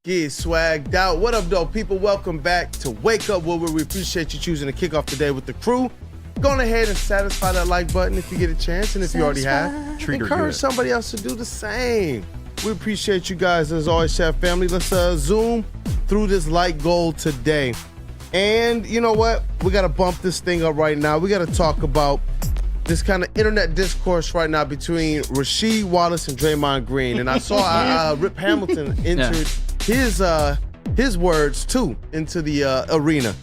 get swagged out. What up, though, people? Welcome back to Wake Up Woodward. We appreciate you choosing to kick off the day with the crew. Go on ahead and satisfy that like button if you get a chance, and if you already have, encourage somebody else to do the same. We appreciate you guys, as always, Chef family. Let's zoom through this like goal today. And you know what? We got to bump this thing up right now. We got to talk about this kind of internet discourse right now between Rasheed Wallace and Draymond Green. And I saw Rip Hamilton entered his words, too, into the arena.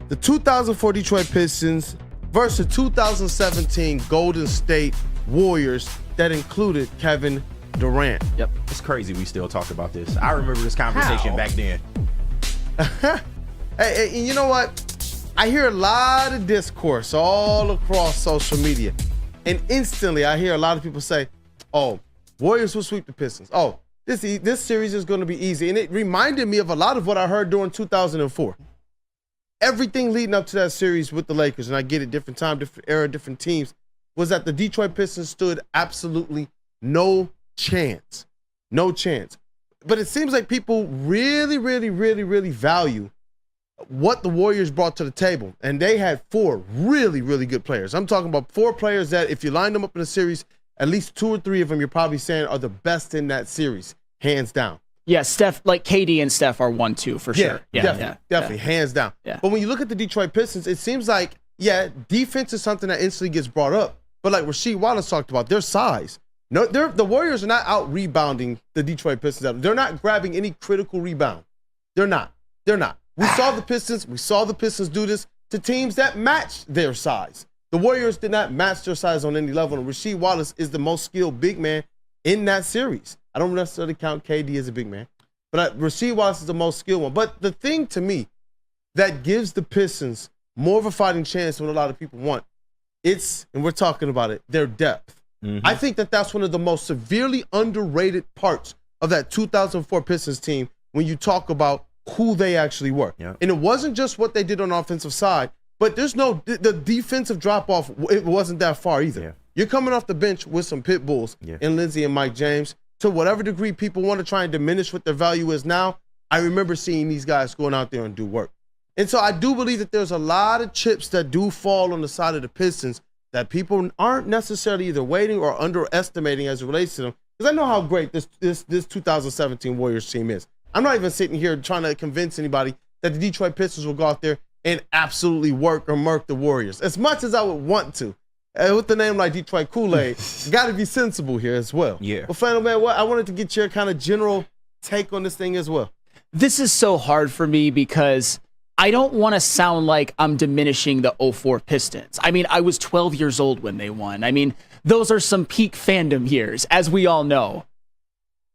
The 2004 Detroit Pistons versus 2017 Golden State Warriors that included Kevin Durant. Yep, it's crazy we still talk about this. I remember this conversation back then. Hey, you know what? I hear a lot of discourse all across social media, and instantly I hear a lot of people say, oh, Warriors will sweep the Pistons. Oh, this series is going to be easy. And it reminded me of a lot of what I heard during 2004. Everything leading up to that series with the Lakers, and I get it, different time, different era, different teams, was that the Detroit Pistons stood absolutely no chance. No chance. But it seems like people really, really, really, really value what the Warriors brought to the table. And they had four really, really good players. I'm talking about four players that if you line them up in a series, at least two or three of them you're probably saying are the best in that series, hands down. Yeah, Steph, like KD and Steph are 1-2 for sure. Definitely, hands down. Yeah. But when you look at the Detroit Pistons, it seems like, defense is something that instantly gets brought up. But like Rasheed Wallace talked about, their size. No, the Warriors are not out rebounding the Detroit Pistons. They're not grabbing any critical rebound. They're not. We saw the Pistons do this to teams that matched their size. The Warriors did not match their size on any level, and Rasheed Wallace is the most skilled big man in that series. I don't necessarily count KD as a big man, but Rasheed Wallace is the most skilled one. But the thing to me that gives the Pistons more of a fighting chance than what a lot of people want, and we're talking about it, their depth. Mm-hmm. I think that's one of the most severely underrated parts of that 2004 Pistons team when you talk about who they actually were. Yeah. And it wasn't just what they did on the offensive side, but the defensive drop-off, it wasn't that far either. Yeah. You're coming off the bench with some pit bulls in Lindsey and Mike James. To whatever degree people want to try and diminish what their value is now, I remember seeing these guys going out there and do work. And so I do believe that there's a lot of chips that do fall on the side of the Pistons that people aren't necessarily either waiting or underestimating as it relates to them. Because I know how great this 2017 Warriors team is. I'm not even sitting here trying to convince anybody that the Detroit Pistons will go out there and absolutely work or murk the Warriors. As much as I would want to. With the name like Detroit Kool-Aid, got to be sensible here as well. Yeah. But Flannel Man, I wanted to get your kind of general take on this thing as well. This is so hard for me because I don't want to sound like I'm diminishing the 04 Pistons. I mean, I was 12 years old when they won. I mean, those are some peak fandom years, as we all know.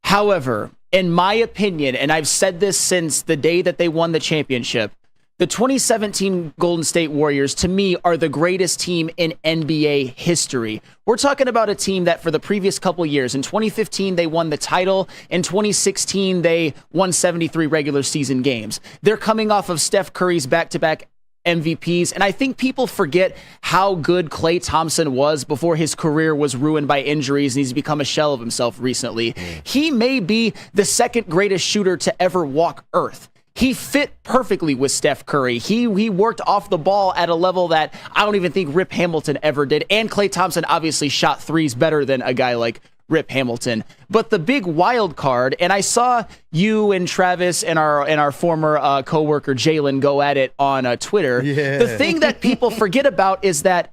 However, in my opinion, and I've said this since the day that they won the championship, the 2017 Golden State Warriors, to me, are the greatest team in NBA history. We're talking about a team that for the previous couple years, in 2015, they won the title. In 2016, they won 73 regular season games. They're coming off of Steph Curry's back-to-back MVPs, and I think people forget how good Klay Thompson was before his career was ruined by injuries and he's become a shell of himself recently. He may be the second greatest shooter to ever walk Earth. He fit perfectly with Steph Curry. He worked off the ball at a level that I don't even think Rip Hamilton ever did. And Klay Thompson obviously shot threes better than a guy like Rip Hamilton. But the big wild card, and I saw you and Travis and our former coworker Jalen go at it on Twitter. Yeah. The thing that people forget about is that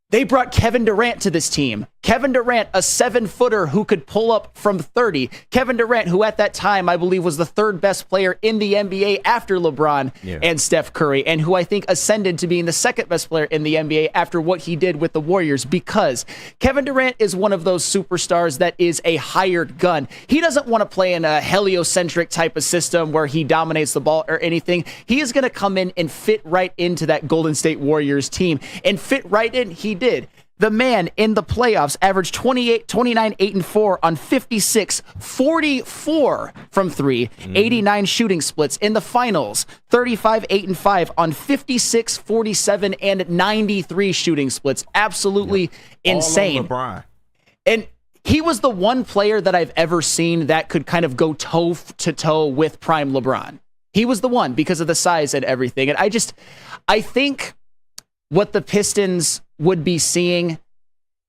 they brought Kevin Durant to this team. Kevin Durant, a 7-footer who could pull up from 30. Kevin Durant, who at that time, I believe, was the third best player in the NBA after LeBron and Steph Curry, and who I think ascended to being the second best player in the NBA after what he did with the Warriors, because Kevin Durant is one of those superstars that is a hired gun. He doesn't want to play in a heliocentric type of system where he dominates the ball or anything. He is going to come in and fit right into that Golden State Warriors team, and fit right in, he did. The man in the playoffs averaged 29, 8, and 4 on 56, 44 from three, 89 shooting splits. In the finals, 35, 8, and 5 on 56, 47, and 93 shooting splits. Absolutely insane. All on LeBron. And he was the one player that I've ever seen that could kind of go toe to toe with prime LeBron. He was the one because of the size and everything. And I think what the Pistons would be seeing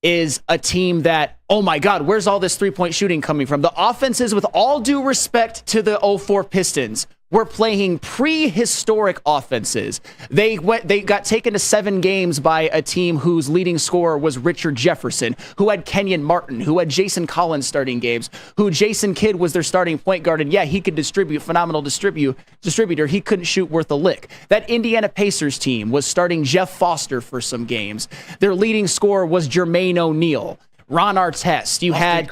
is a team that, oh my God, where's all this three-point shooting coming from? The offenses, with all due respect to the 04 Pistons, were playing prehistoric offenses. They got taken to 7 games by a team whose leading scorer was Richard Jefferson, who had Kenyon Martin, who had Jason Collins starting games, who Jason Kidd was their starting point guard, and yeah, he could distribute, phenomenal distributor. He couldn't shoot worth a lick. That Indiana Pacers team was starting Jeff Foster for some games. Their leading scorer was Jermaine O'Neal. Ron Artest, you had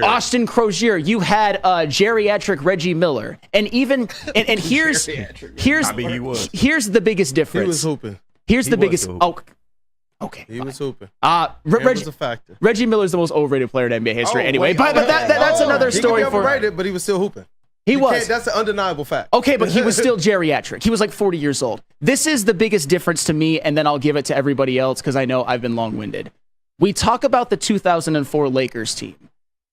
Austin Crozier, you had geriatric Reggie Miller, and here's the biggest difference. He was hooping. Here's the biggest. Oh, okay. He was hooping. Reggie, was a factor. Reggie Miller's the most overrated player in NBA history. But that's another story. He could be overrated, but he was still hooping. He was. That's an undeniable fact. Okay, but he was still geriatric. He was like 40 years old. This is the biggest difference to me, and then I'll give it to everybody else because I know I've been long-winded. We talk about the 2004 Lakers team,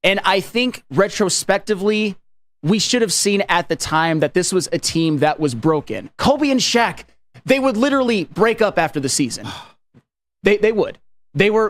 and I think retrospectively, we should have seen at the time that this was a team that was broken. Kobe and Shaq, they would literally break up after the season. They would. They were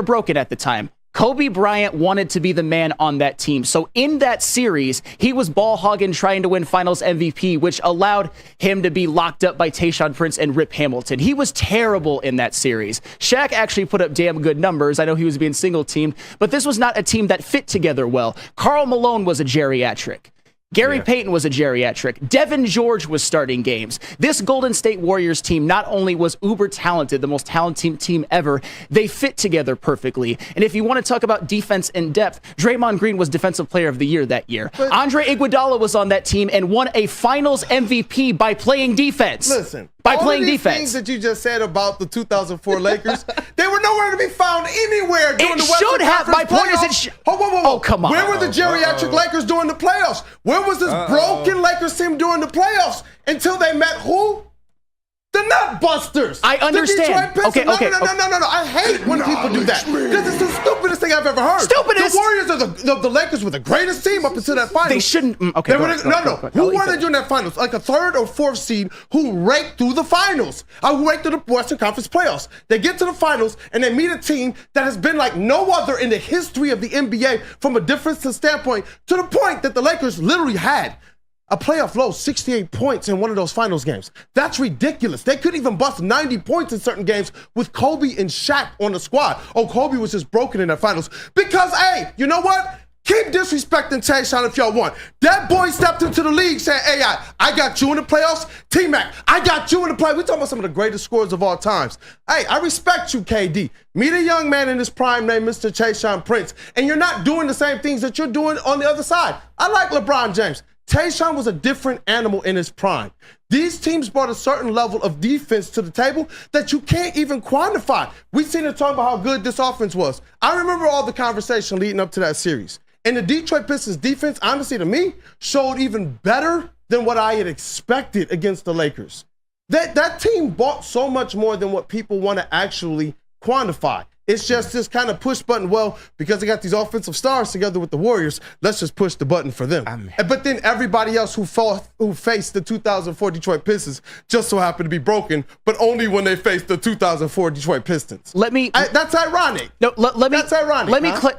broken at the time. Kobe Bryant wanted to be the man on that team. So in that series, he was ball hogging trying to win finals MVP, which allowed him to be locked up by Tayshaun Prince and Rip Hamilton. He was terrible in that series. Shaq actually put up damn good numbers. I know he was being single teamed, but this was not a team that fit together well. Karl Malone was a geriatric. Gary Payton was a geriatric. Devin George was starting games. This Golden State Warriors team not only was uber talented, the most talented team ever, they fit together perfectly. And if you want to talk about defense in depth, Draymond Green was Defensive Player of the Year that year. But Andre Iguodala was on that team and won a Finals MVP by playing defense. Listen. By playing defense. Things that you just said about the 2004 Lakers, they were nowhere to be found anywhere during the Western Conference My point playoffs. is Oh, come on. Where were the geriatric Lakers during the playoffs? Where was this broken Lakers team during the playoffs until they met who? The Nutbusters. I understand. The Detroit Pistons. No. I hate when people do that because it's the stupidest thing I've ever heard. Stupidest. The Warriors are the Lakers were the greatest team up until that finals. They shouldn't. Okay. Who were they during that finals? Like a 3rd or 4th seed who raked through the finals. Who raked through the Western Conference playoffs. They get to the finals and they meet a team that has been like no other in the history of the NBA from a difference standpoint, to the point that the Lakers literally had a playoff low, 68 points in one of those finals games. That's ridiculous. They couldn't even bust 90 points in certain games with Kobe and Shaq on the squad. Oh, Kobe was just broken in the finals. Because, hey, you know what? Keep disrespecting Tayshaun if y'all want. That boy stepped into the league saying, hey, I got you in the playoffs. T-Mac, I got you in the playoffs. We're talking about some of the greatest scorers of all times. Hey, I respect you, KD. Meet a young man in his prime named Mr. Tayshaun Prince, and you're not doing the same things that you're doing on the other side. I like LeBron James. Tayshaun was a different animal in his prime. These teams brought a certain level of defense to the table that you can't even quantify. We've seen it talk about how good this offense was. I remember all the conversation leading up to that series. And the Detroit Pistons defense, honestly to me, showed even better than what I had expected against the Lakers. That team bought so much more than what people want to actually quantify. It's just this kind of push button. Well, because they got these offensive stars together with the Warriors, let's just push the button for them. But then everybody else who faced the 2004 Detroit Pistons just so happened to be broken, but only when they faced the 2004 Detroit Pistons. That's ironic. No, that's ironic.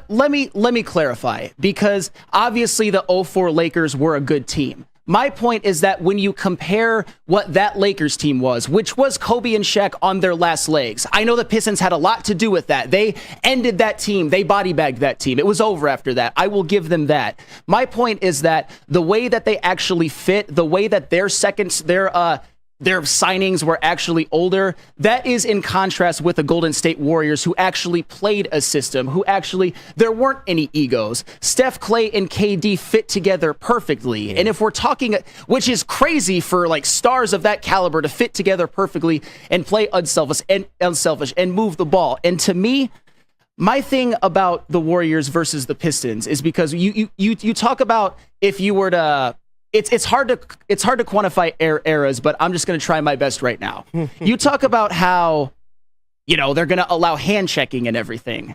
Let me clarify, because obviously the 04 Lakers were a good team. My point is that when you compare what that Lakers team was, which was Kobe and Shaq on their last legs, I know the Pistons had a lot to do with that. They ended that team. They body bagged that team. It was over after that. I will give them that. My point is that the way that they actually fit, the way that their signings were actually older, that is in contrast with the Golden State Warriors, who actually played a system, there weren't any egos. Steph, Clay, and KD fit together perfectly. And if we're talking, which is crazy for like stars of that caliber to fit together perfectly and play unselfish and move the ball. And to me, my thing about the Warriors versus the Pistons is because you talk about if you were to, It's hard to quantify eras, but I'm just going to try my best right now. You talk about how, they're going to allow hand checking and everything.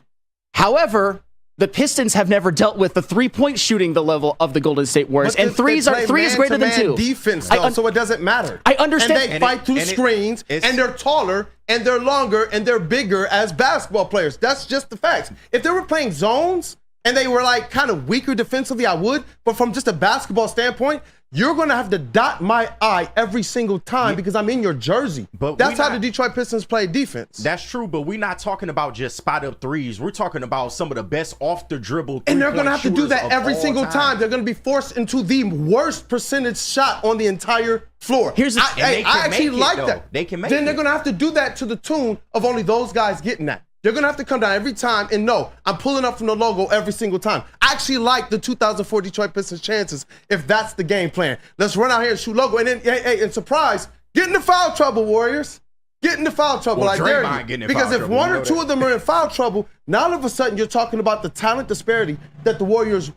However, the Pistons have never dealt with the three-point shooting the level of the Golden State Warriors, and three is greater than 2. Defense, though, so it doesn't matter. I understand. And they fight through screens, and they're taller, and they're longer, and they're bigger as basketball players. That's just the facts. If they were playing zones and they were like kind of weaker defensively, I would. But from just a basketball standpoint, you're going to have to dot my I every single time because I'm in your jersey. But that's how the Detroit Pistons play defense. That's true, but we're not talking about just spot-up threes. We're talking about some of the best off-the-dribble and they're going to have to do that every single time. They're going to be forced into the worst percentage shot on the entire floor. I actually like that. They can make it. Then they're going to have to do that to the tune of only those guys getting that. They're going to have to come down every time and no, I'm pulling up from the logo every single time. I actually like the 2004 Detroit Pistons chances if that's the game plan. Let's run out here and shoot logo. And then, and surprise, get into foul trouble, Warriors. Get into foul trouble. I dare you. Because if one or two of them are in foul trouble, now all of a sudden you're talking about the talent disparity that the Warriors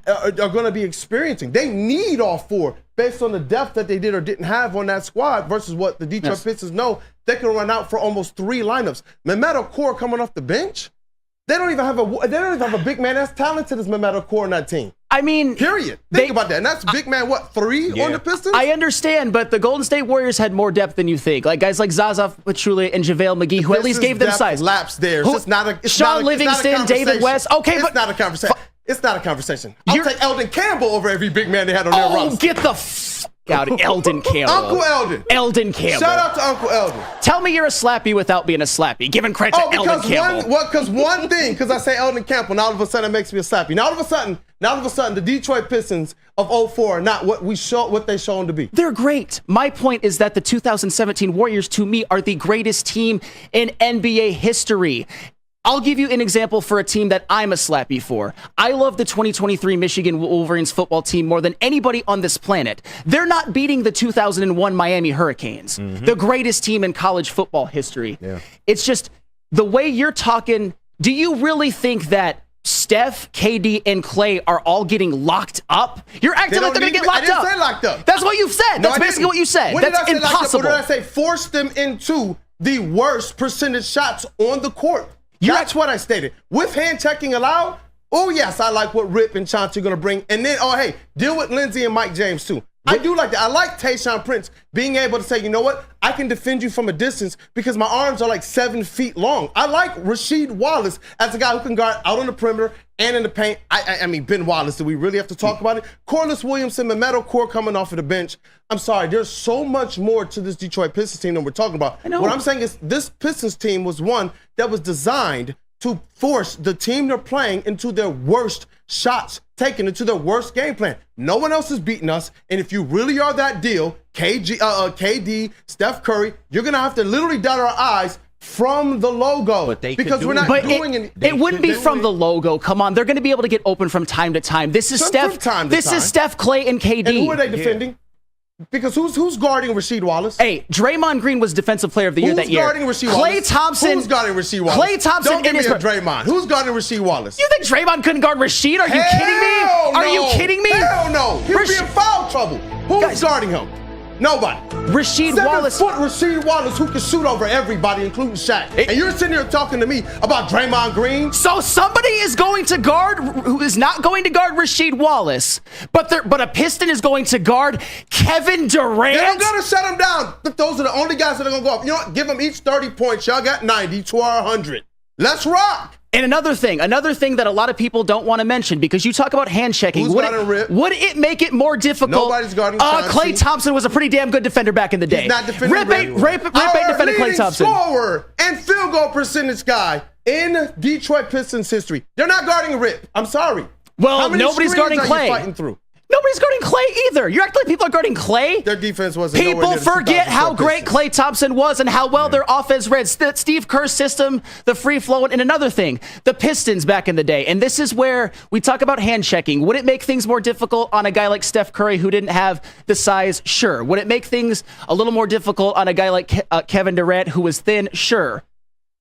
are going to be experiencing. They need all four based on the depth that they did or didn't have on that squad versus what the Detroit Pistons know. They can run out for almost 3 lineups. Mehmet Okur coming off the bench, they don't even have a big man as talented as Mehmet Okur on that team. I mean, period. Think about that. And that's big man, 3 on the Pistons? I understand, but the Golden State Warriors had more depth than you think. Like guys like Zaza Pachulia and JaVale McGee, who at least gave them size. Laps there. Sean Livingston, David West. Okay, it's not a conversation. It's not a conversation. I'll take Eldon Campbell over every big man they had on their roster. Get the f*** out, Eldon Campbell. Uncle Eldon. Eldon Campbell. Shout out to Uncle Eldon. Tell me you're a slappy without being a slappy. Giving credit to Eldon Campbell. Because I say Eldon Campbell, now all of a sudden it makes me a slappy. Now all of a sudden, the Detroit Pistons of 04 are not what they show them to be. They're great. My point is that the 2017 Warriors, to me, are the greatest team in NBA history. I'll give you an example for a team that I'm a slappy for. I love the 2023 Michigan Wolverines football team more than anybody on this planet. They're not beating the 2001 Miami Hurricanes, the greatest team in college football history. Yeah. It's just the way you're talking. Do you really think that Steph, KD, and Clay are all getting locked up? You're acting like they're going to get locked up. I didn't say locked up. That's what you've said. That's basically what you said. That's impossible. What did I say? Force them into the worst percentage shots on the court. That's what I stated. With hand checking allowed, oh, yes, I like what Rip and Chauncey are going to bring. And then, hey, deal with Lindsey and Mike James, too. I do like that. I like Tayshaun Prince being able to say, you know what? I can defend you from a distance because my arms are like 7 feet long. I like Rasheed Wallace as a guy who can guard out on the perimeter and in the paint. I mean, Ben Wallace, do we really have to talk about it? Corliss Williamson, Mehmet Okur coming off of the bench. I'm sorry, there's so much more to this Detroit Pistons team than we're talking about. What I'm saying is this Pistons team was one that was designed to force the team they're playing into their worst shots taken, into their worst game plan. No one else is beating us. And if you really are that deal, KD, Steph Curry, you're going to have to literally dot our I's from the logo because we're not doing anything. It wouldn't be from the logo. Come on, they're going to be able to get open from time to time. This is Steph. This is Steph, Clay, and KD. And who are they defending? Because who's guarding Rasheed Wallace? Hey, Draymond Green was Defensive Player of the Year that year. Who's guarding Rasheed Wallace? Klay Thompson. Who's guarding Rasheed Wallace? Klay Thompson. Don't give me a Draymond. Who's guarding Rasheed Wallace? You think Draymond couldn't guard Rasheed? Are you kidding me? Are you kidding me? Hell no. He'll be in foul trouble. Who's guarding him? Nobody. Rasheed Wallace. 7 foot Rasheed Wallace who can shoot over everybody, including Shaq. And you're sitting here talking to me about Draymond Green? So somebody is going to guard, who is not going to guard Rasheed Wallace, but a Piston is going to guard Kevin Durant? They don't got to shut him down. Those are the only guys that are going to go up. You know what? Give them each 30 points. Y'all got 90 to our 100. Let's rock. And another thing that a lot of people don't want to mention, because you talk about hand checking. Who's guarding Rip? Would it make it more difficult? Nobody's guarding Klay Thompson was a pretty damn good defender back in the day. He's not defending Rip ain't defending Klay Thompson. Scorer and field goal percentage guy in Detroit Pistons history. They're not guarding Rip. I'm sorry. Well, nobody's guarding Klay. Fighting through? Nobody's guarding Klay either. You're acting like people are guarding Klay. Their defense wasn't. People forget how great Klay Thompson was and how well their offense read. Steve Kerr's system, the free flow, and another thing, the Pistons back in the day. And this is where we talk about hand checking. Would it make things more difficult on a guy like Steph Curry who didn't have the size? Sure. Would it make things a little more difficult on a guy like Kevin Durant who was thin? Sure.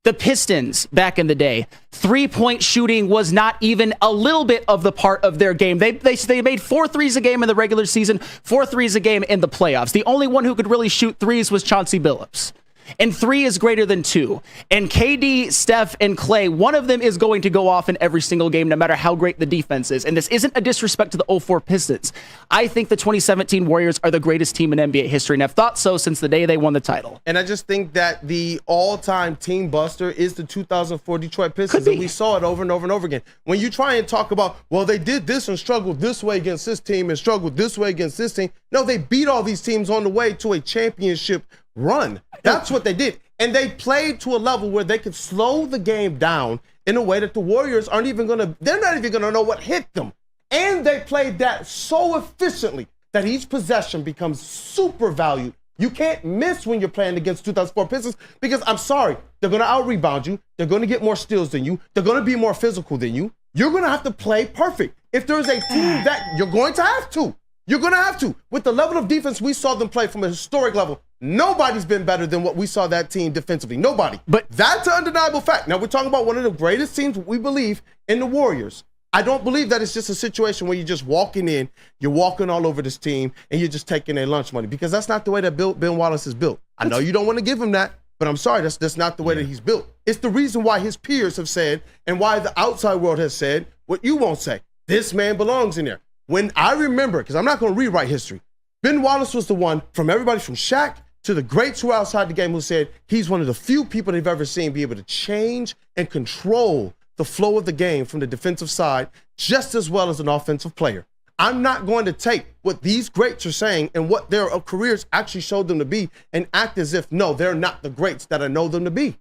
The Pistons back in the day, 3-point shooting was not even a little bit of the part of their game. They made 4 threes a game in the regular season, 4 threes a game in the playoffs. The only one who could really shoot threes was Chauncey Billups. and 3 is greater than 2. And KD, Steph, and Clay, one of them is going to go off in every single game, no matter how great the defense is. And this isn't a disrespect to the 04 Pistons. I think the 2017 Warriors are the greatest team in NBA history, and I've thought so since the day they won the title. And I just think that the all-time team buster is the 2004 Detroit Pistons, and we saw it over and over and over again. When you try and talk about, well, they did this and struggled this way against this team and struggled this way against this team. No, they beat all these teams on the way to a championship run. That's what they did. And they played to a level where they could slow the game down in a way that the Warriors they're not even going to know what hit them. And they played that so efficiently that each possession becomes super valued. You can't miss when you're playing against 2004 Pistons because, I'm sorry, they're going to out-rebound you. They're going to get more steals than you. They're going to be more physical than you. You're going to have to play perfect. If there's a team that you're going to have to, you're going to have to. With the level of defense we saw them play from a historic level, nobody's been better than what we saw that team defensively. Nobody. But that's an undeniable fact. Now, we're talking about one of the greatest teams we believe in, the Warriors. I don't believe that it's just a situation where you're just walking in, you're walking all over this team, and you're just taking their lunch money, because that's not the way that Ben Wallace is built. I know you don't want to give him that, but I'm sorry, that's not the way that he's built. It's the reason why his peers have said, and why the outside world has said what you won't say. This man belongs in there. When I remember, because I'm not going to rewrite history, Ben Wallace was the one, from everybody from Shaq to the greats who were outside the game, who said he's one of the few people they've ever seen be able to change and control the flow of the game from the defensive side just as well as an offensive player. I'm not going to take what these greats are saying and what their careers actually showed them to be and act as if, no, they're not the greats that I know them to be.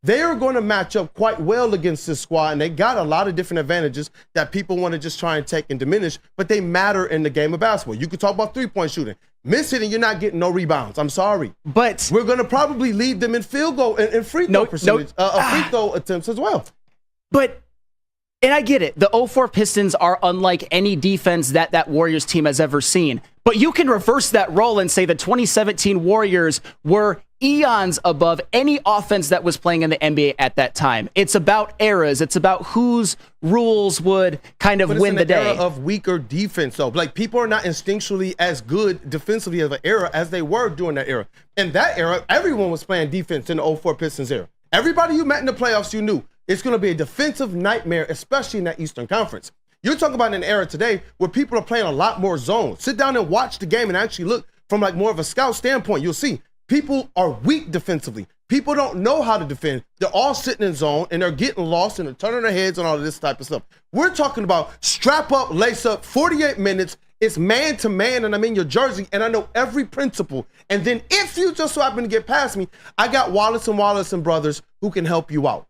They are going to match up quite well against this squad, and they got a lot of different advantages that people want to just try and take and diminish, but they matter in the game of basketball. You could talk about three-point shooting. Miss hitting, you're not getting no rebounds. I'm sorry. But we're going to probably lead them in field goal and free throw percentage, free throw attempts as well. But, and I get it, the 04 Pistons are unlike any defense that Warriors team has ever seen. But you can reverse that role and say the 2017 Warriors were eons above any offense that was playing in the NBA at that time. It's about eras. It's about whose rules would kind of win the day. Era of weaker defense, though. Like, people are not instinctually as good defensively of an era as they were during that era. In that era, everyone was playing defense in the 04 Pistons era. Everybody you met in the playoffs, you knew it's going to be a defensive nightmare, especially in that Eastern Conference. You're talking about an era today where people are playing a lot more zone. Sit down and watch the game and actually look from like more of a scout standpoint. You'll see people are weak defensively. People don't know how to defend. They're all sitting in zone and they're getting lost and they're turning their heads and all of this type of stuff. We're talking about strap up, lace up, 48 minutes. It's man to man, and I'm in your jersey, and I know every principle. And then if you just so happen to get past me, I got Wallace and Brothers who can help you out.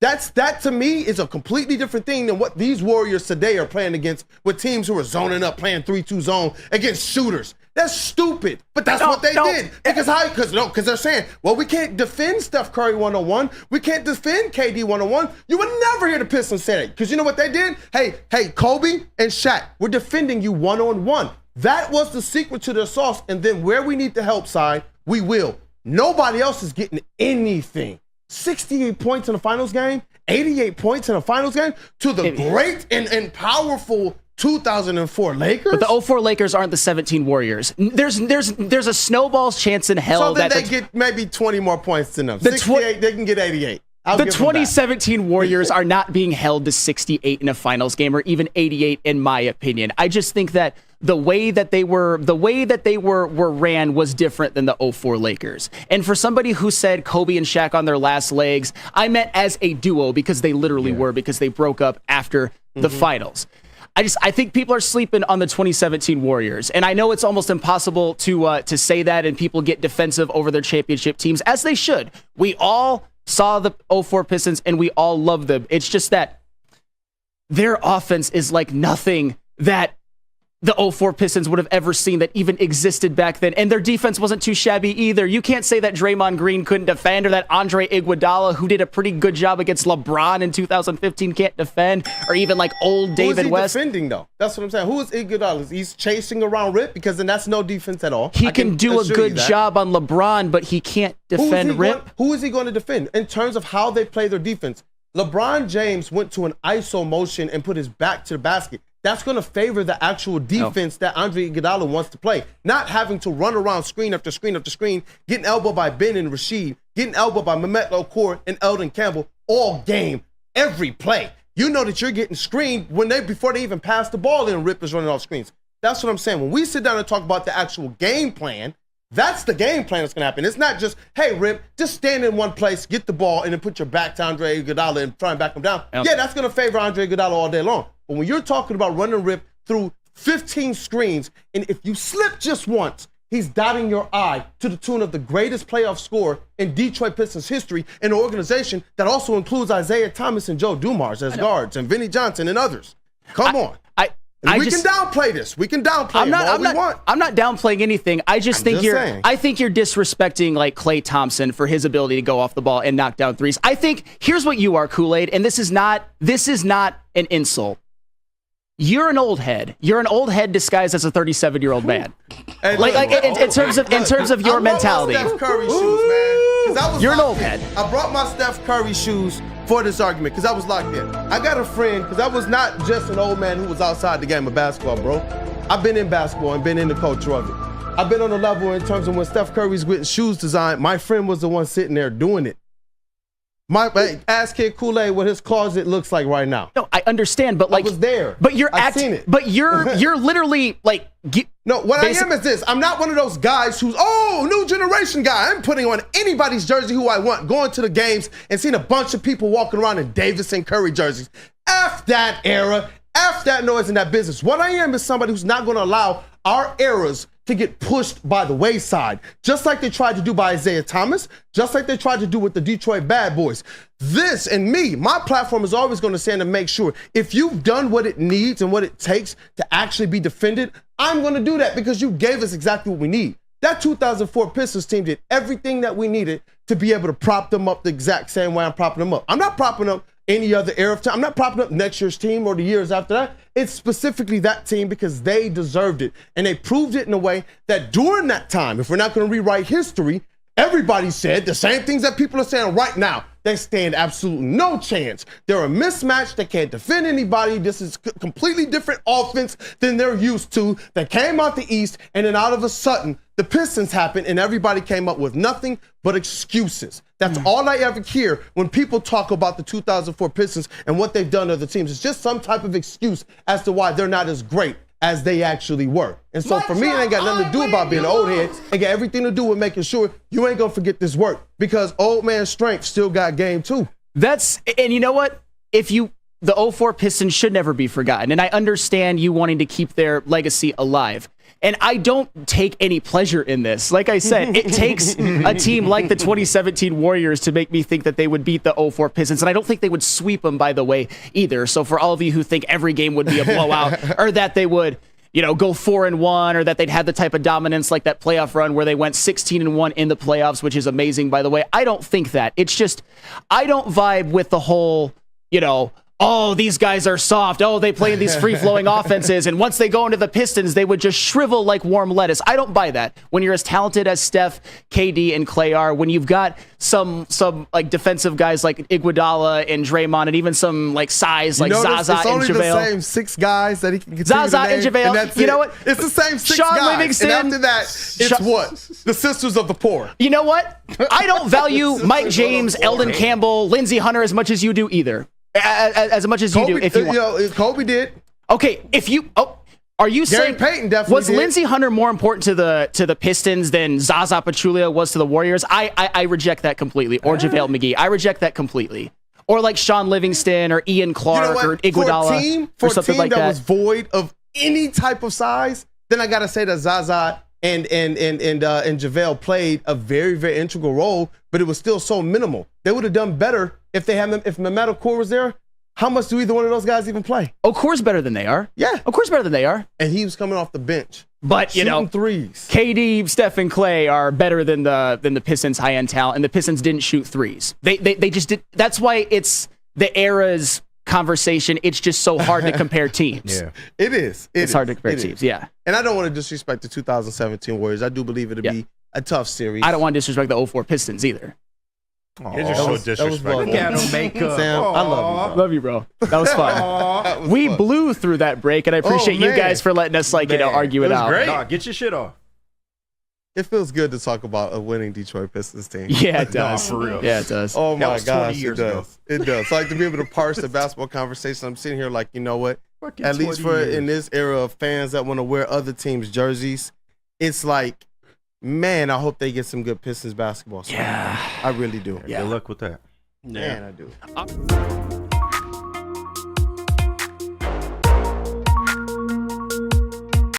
That to me is a completely different thing than what these Warriors today are playing against, with teams who are zoning up, playing 3-2 zone against shooters. That's stupid, but that's what they did. Because they're saying, well, we can't defend Steph Curry 101. We can't defend KD 101. You would never hear the Pistons say that, because you know what they did? Hey, Kobe and Shaq, we're defending you one-on-one. That was the secret to their sauce, and then where we need the help side, we will. Nobody else is getting anything. 68 points in the finals game, 88 points in the finals game to the great and powerful 2004 Lakers. But the 04 Lakers aren't the 17 Warriors. There's a snowball's chance in hell that they get maybe 20 more points than them. 68, they can get 88. The 2017 Warriors are not being held to 68 in a finals game, or even 88 in my opinion. I just think that the way that they were ran was different than the 04 Lakers. And for somebody who said Kobe and Shaq on their last legs, I meant as a duo, because they literally were, because they broke up after the finals. I think people are sleeping on the 2017 Warriors, and I know it's almost impossible to say that, and people get defensive over their championship teams, as they should. We all saw the 04 Pistons, and we all love them. It's just that their offense is like nothing that the 04 Pistons would have ever seen that even existed back then. And their defense wasn't too shabby either. You can't say that Draymond Green couldn't defend, or that Andre Iguodala, who did a pretty good job against LeBron in 2015, can't defend, or even like old David West. Who is he defending, though? That's what I'm saying. Who is Iguodala? He's chasing around Rip, because then that's no defense at all. He can do a good job on LeBron, but he can't defend Rip. Who is he going to defend in terms of how they play their defense? LeBron James went to an ISO motion and put his back to the basket. that's going to favor the actual defense that Andre Iguodala wants to play. Not having to run around screen after screen after screen, getting elbowed by Ben and Rasheed, getting elbowed by Mehmet Okur and Eldon Campbell all game, every play. You know that you're getting screened before they even pass the ball in. Rip is running off screens. That's what I'm saying. When we sit down and talk about the actual game plan, that's the game plan that's going to happen. It's not just, hey, Rip, just stand in one place, get the ball, and then put your back to Andre Iguodala and try and back him down. Yep. Yeah, that's going to favor Andre Iguodala all day long. But when you're talking about running Rip through 15 screens, and if you slip just once, he's dotting your eye to the tune of the greatest playoff scorer in Detroit Pistons history, in an organization that also includes Isaiah Thomas and Joe Dumars as guards, and Vinnie Johnson and others. Come on. We can downplay this. We can downplay all we want. I'm not downplaying anything. I think you're disrespecting like Klay Thompson for his ability to go off the ball and knock down threes. I think here's what you are, Kool-Aid, and this is not an insult. You're an old head. You're an old head disguised as a 37-year-old man. Hey, in terms of your mentality. I brought my Steph Curry shoes, man. You're an old head. I brought my Steph Curry shoes for this argument because I was locked in. I got a friend, because I was not just an old man who was outside the game of basketball, bro. I've been in basketball and been in the culture of it. I've been on the level in terms of when Steph Curry's getting shoes designed, my friend was the one sitting there doing it. Ask Kid Kool-Aid what his closet looks like right now. No, I understand, but like I was there. But you're seen it. But you're literally like no. What I am is this: I'm not one of those guys who's new generation guy. I'm putting on anybody's jersey who I want, going to the games and seeing a bunch of people walking around in Davis and Curry jerseys. F that era. F that noise in that business. What I am is somebody who's not going to allow our eras to get pushed by the wayside, just like they tried to do by Isaiah Thomas, just like they tried to do with the Detroit Bad Boys. This and me, my platform is always going to stand and make sure if you've done what it needs and what it takes to actually be defended, I'm going to do that because you gave us exactly what we need. That 2004 Pistons team did everything that we needed to be able to prop them up the exact same way I'm propping them up. I'm not propping up any other era of time. I'm not propping up next year's team or the years after that. It's specifically that team because they deserved it. And they proved it in a way that during that time, if we're not going to rewrite history, everybody said the same things that people are saying right now. They stand absolutely no chance. They're a mismatch. They can't defend anybody. This is completely different offense than they're used to. They came out the East, and then out of a sudden, the Pistons happened, and everybody came up with nothing but excuses. That's all I ever hear when people talk about the 2004 Pistons and what they've done to other teams. It's just some type of excuse as to why they're not as great as they actually were. And so for me, it ain't got nothing to do about being an old head. It got everything to do with making sure you ain't going to forget this work because old man strength still got game too. And you know what? The 04 Pistons should never be forgotten. And I understand you wanting to keep their legacy alive. And I don't take any pleasure in this. Like I said, it takes a team like the 2017 Warriors to make me think that they would beat the 04 Pistons. And I don't think they would sweep them, by the way, either. So for all of you who think every game would be a blowout or that they would, go 4-1 or that they'd have the type of dominance like that playoff run where they went 16-1 in the playoffs, which is amazing, by the way. I don't think that. It's just, I don't vibe with the whole, these guys are soft. They play in these free-flowing offenses. And once they go into the Pistons, they would just shrivel like warm lettuce. I don't buy that. When you're as talented as Steph, KD, and Klay are, when you've got some like defensive guys like Iguodala and Draymond, and even some like size like Zaza and JaVale. It's only the same six guys that he can continue Zaza to name, and JaVale. And you know what? It's the same six Sean guys. Livingston, and after that, it's what? The Sisters of the Poor. You know what? I don't value Mike James, Eldon Campbell, Lindsey Hunter as much as you do either. As much as you do, if you want. Kobe did. Okay, are you Gary saying Payton definitely was Lindsey Hunter more important to the Pistons than Zaza Pachulia was to the Warriors? I reject that completely. Or JaVale McGee, I reject that completely. Or like Sean Livingston or Ian Clark or Iguodala or something like that. For a team that was void of any type of size, then I gotta say that Zaza and JaVale played a very, very integral role, but it was still so minimal. They would have done better if Mehmet Okur was there. How much do either one of those guys even play? Okur's better than they are. Yeah. Okur's better than they are. And he was coming off the bench. But, shooting threes. KD, Steph, and Klay are better than the Pistons' high-end talent, and the Pistons didn't shoot threes. They just did. That's why it's the era's conversation. It's just so hard to compare teams. Yeah, it is. It's hard to compare teams, yeah. And I don't want to disrespect the 2017 Warriors. I do believe it'll be a tough series. I don't want to disrespect the 04 Pistons either. You're just so disrespectful. Look at him make up. Sam, I love you, Love you, bro. That was fun. We blew through that break, and I appreciate you guys for letting us argue it out. Great. Nah, get your shit off. It feels good to talk about a winning Detroit Pistons team. Yeah, it does. For real. Yeah, it does. Oh my was 20 gosh, it years does. ago. It does. Like to be able to parse the basketball conversation. I'm sitting here like, you know what? Fucking At least 20 for years. in this era of fans that want to wear other teams' jerseys, it's like, man, I hope they get some good Pistons basketball. Yeah. I really do. Good luck with that. Man, I do.